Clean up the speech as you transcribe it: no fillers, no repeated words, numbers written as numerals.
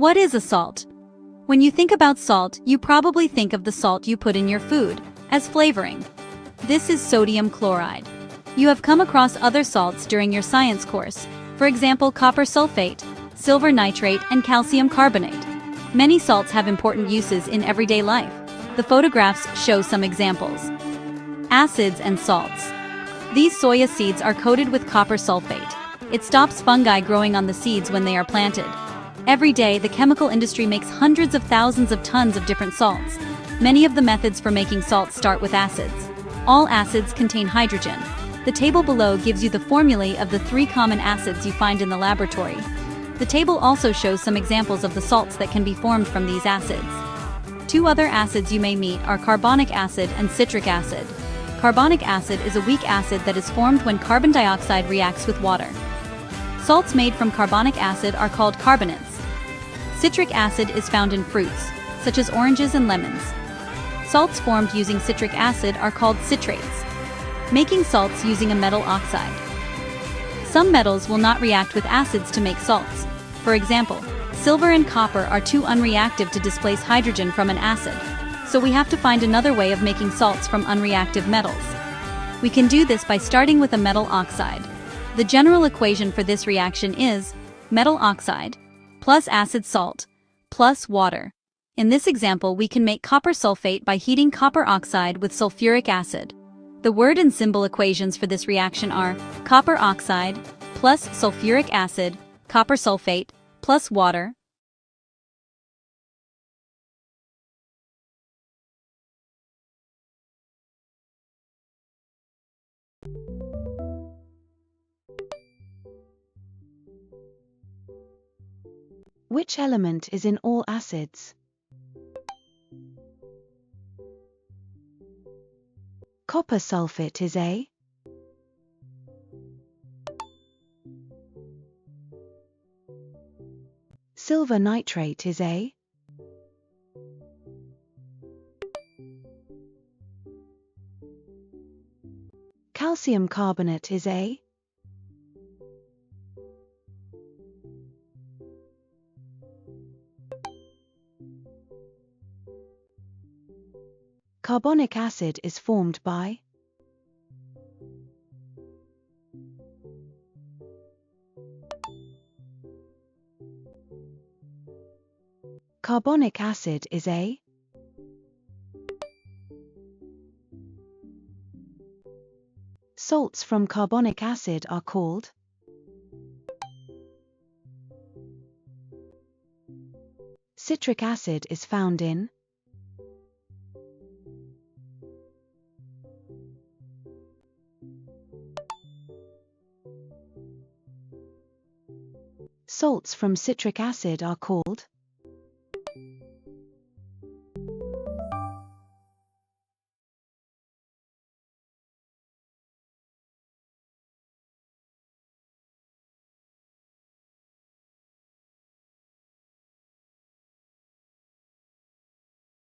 What is a salt? When you think about salt, you probably think of the salt you put in your food as flavoring. This is sodium chloride. You have come across other salts during your science course, for example copper sulfate, silver nitrate, and calcium carbonate. Many salts have important uses in everyday life. The photographs show some examples. Acids and salts. These soya seeds are coated with copper sulfate. It stops fungi growing on the seeds when they are planted. Every day, the chemical industry makes hundreds of thousands of tons of different salts. Many of the methods for making salts start with acids. All acids contain hydrogen. The table below gives you the formulae of the 3 common acids you find in the laboratory. The table also shows some examples of the salts that can be formed from these acids. 2 other acids you may meet are carbonic acid and citric acid. Carbonic acid is a weak acid that is formed when carbon dioxide reacts with water. Salts made from carbonic acid are called carbonates. Citric acid is found in fruits, such as oranges and lemons. Salts formed using citric acid are called citrates. Making salts using a metal oxide. Some metals will not react with acids to make salts. For example, silver and copper are too unreactive to displace hydrogen from an acid, so we have to find another way of making salts from unreactive metals. We can do this by starting with a metal oxide. The general equation for this reaction is metal oxide plus acid salt plus water. In this example, we can make copper sulfate by heating copper oxide with sulfuric acid. The word and symbol equations for this reaction are copper oxide plus sulfuric acid, copper sulfate plus water. Which element is in all acids? Copper sulfate is A. Silver nitrate is A. Calcium carbonate is A. Carbonic acid is formed by Carbonic acid is A. Salts from carbonic acid are called citric acid is found in salts from citric acid are called